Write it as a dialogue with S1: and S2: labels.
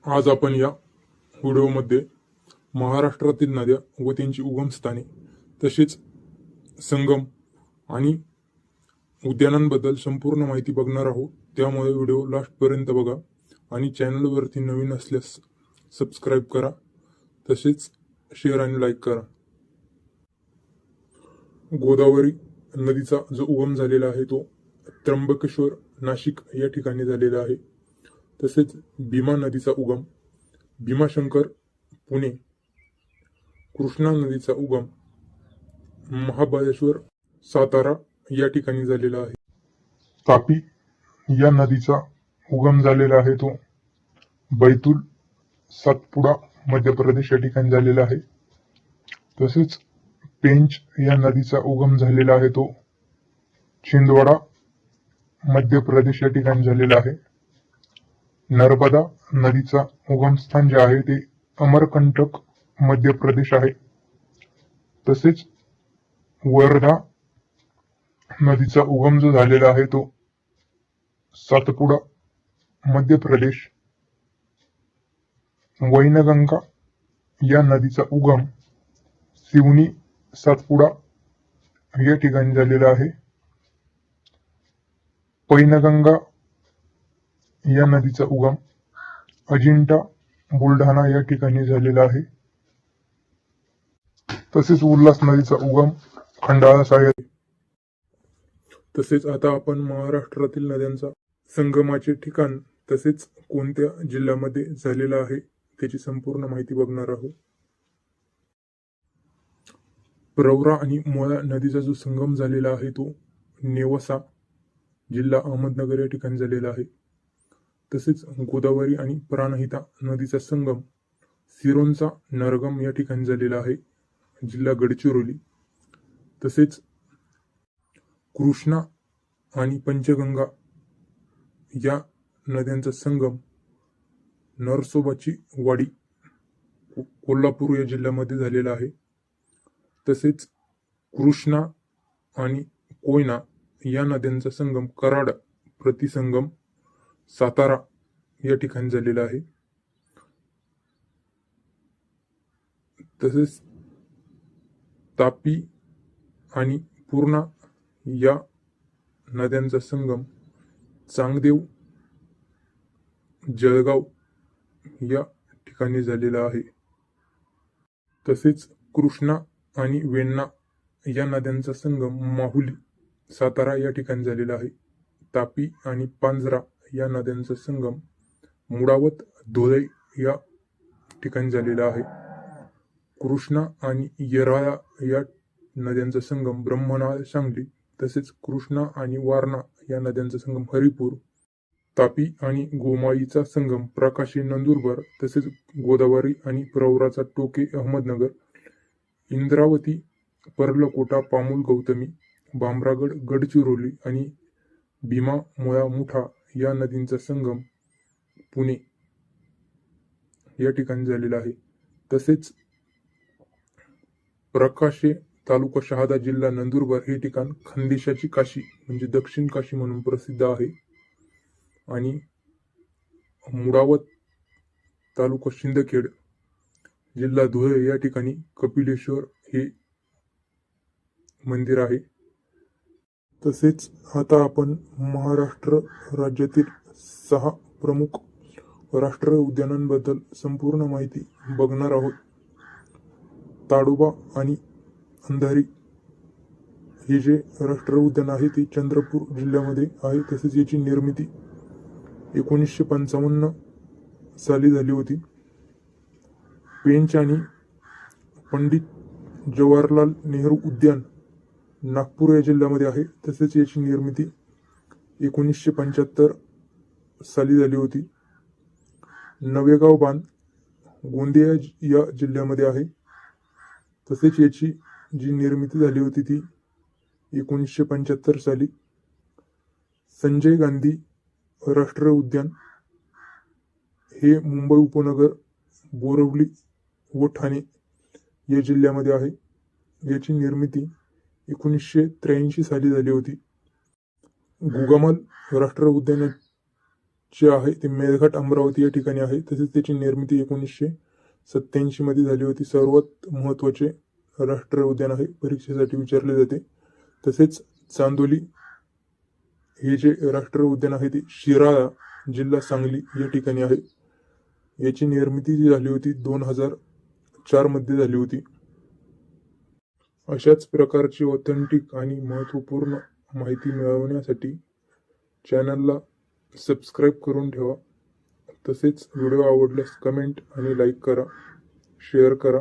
S1: आज आपण या व्हिडिओमध्ये महाराष्ट्रातील नद्या व त्यांची उगमस्थाने तसेच संगम आणि उद्यानांबद्दल संपूर्ण माहिती बघणार आहोत। त्यामुळे व्हिडिओ लास्टपर्यंत बघा आणि चॅनलवरती नवीन असल्यास सबस्क्राईब करा, तसेच शेअर आणि लाईक करा। गोदावरी नदीचा जो उगम झालेला आहे तो त्र्यंबकेश्वर नाशिक या ठिकाणी झालेला आहे। तसेच भीमा नदीचा उगम भीमाशंकर पुणे, कृष्णा नदीचा उगम महाबळेश्वर सातारा या ठिकाणी झालेला आहे। तापी या नदीचा उगम झालेला आहे तो बैतूल सातपुडा मध्य प्रदेश या ठिकाणी झालेला आहे। तसेच पेंच या नदीचा उगम झालेला आहे तो छिंदवाडा मध्य प्रदेश या ठिकाणी झालेला आहे। नर्मदा नदीचा उगमस्थान जे आहे ते अमरकंटक मध्य प्रदेश आहे। तसेच वर्धा नदीचा उगम जो झालेला आहे तो सातपुडा मध्य प्रदेश। वैनगंगा या नदीचा उगम सिवनी सातपुडा या ठिकाणी झालेला आहे। पैनगंगा या नदीचा उगम अजिंठा बुलढाणा या ठिकाणी झालेला आहे। तसेच उल्हास नदीचा उगम खंडाळा साहेब। तसेच आता आपण महाराष्ट्रातील नद्यांचा संगमाचे ठिकाण तसेच कोणत्या जिल्ह्यामध्ये झालेला आहे त्याची संपूर्ण माहिती बघणार आहोत। प्रवरा आणि मुळा नदीचा जो संगम झालेला आहे तो नेवासा जिल्हा अहमदनगर या ठिकाणी झालेला आहे। तसेच गोदावरी आणि प्राणहिता नदीचा संगम सिरोंचा नरगम या ठिकाणी झालेला आहे, जिल्हा गडचिरोली। तसेच कृष्णा आणि पंचगंगा या नद्यांचा संगम नरसोबाची वाडी कोल्हापूर या जिल्ह्यामध्ये झालेला आहे। तसेच कृष्णा आणि कोयना या नद्यांचा संगम कराड प्रतिसंगम सातारा या ठिकाणी झालेला आहे। तसेच तापी आणि पूर्णा या नद्यांचा संगम चांगदेव जळगाव या ठिकाणी झालेला आहे। तसेच कृष्णा आणि वेण्णा या नद्यांचा संगम माहुली सातारा या ठिकाणी झालेला आहे। तापी आणि पांझरा या नद्यांचा संगम मुळावत धुळे या ठिकाणी झालेला आहे। कृष्णा आणि येराळा या नद्यांचा संगम ब्रह्मनाळ सांगली। तसेच कृष्णा आणि वारणा या नद्यांचा संगम हरिपूर। तापी आणि गोमाईचा संगम प्रकाशी नंदुरबार। तसेच गोदावरी आणि प्रवराचा टोके अहमदनगर। इंद्रावती पर्लकोटा पामुल गौतमी भामरागड गडचिरोली आणि भीमा मुळा मुठा या नदींचा संगम पुणे या ठिकाणी झालेला आहे। तसेच प्रकाशे तालुका शहादा जिल्हा नंदुरबार हे ठिकाण खानदेशाची काशी म्हणजे दक्षिण काशी म्हणून प्रसिद्ध आहे। आणि मुळावत तालुका शिंदखेड जिल्हा धुळे या ठिकाणी कपिलेश्वर हे मंदिर आहे। तसेच आता आपण महाराष्ट्र राज्यातील 6 प्रमुख राष्ट्रीय उद्यानांबद्दल संपूर्ण माहिती बघणार आहोत। ताडोबा आणि अंधारी हे जे राष्ट्रीय उद्यान आहे ते चंद्रपूर जिल्ह्यामध्ये आहे। तसेच याची निर्मिती 1955 साली झाली होती। पेंच आणि पंडित जवाहरलाल नेहरू उद्यान नागपूर या जिल्ह्यामध्ये आहे। तसेच याची निर्मिती 1975 साली झाली होती। नवेगाव बांध गोंदिया या जिल्ह्यामध्ये आहे। तसेच याची जी निर्मिती झाली होती ती 1975 साली। संजय गांधी राष्ट्रीय उद्यान हे मुंबई उपनगर बोरिवली व ठाणे या जिल्ह्यामध्ये आहे। याची निर्मिती 1983 साली झाली होती। गुगामल राष्ट्रीय उद्यानाची जे आहे ते मेळघाट अमरावती या ठिकाणी आहे. तसेच त्याची निर्मिती 1987 मध्ये झाली होती. सर्वात महत्त्वाचे राष्ट्रीय उद्यान आहे, परीक्षेसाठी विचारले जाते. तसेच चांदोली हे जे राष्ट्रीय उद्यान आहे ते शिराळा, जिल्हा सांगली या ठिकाणी आहे. याची निर्मिती जी झाली होती 2004 मध्ये झाली होती. अशाच प्रकारची ऑथेंटिक आणि महत्त्वपूर्ण माहिती मिळवण्यासाठी चॅनलला सबस्क्राईब करून ठेवा. तसेच व्हिडिओ आवडल्यास कमेंट आणि लाईक करा, शेअर करा.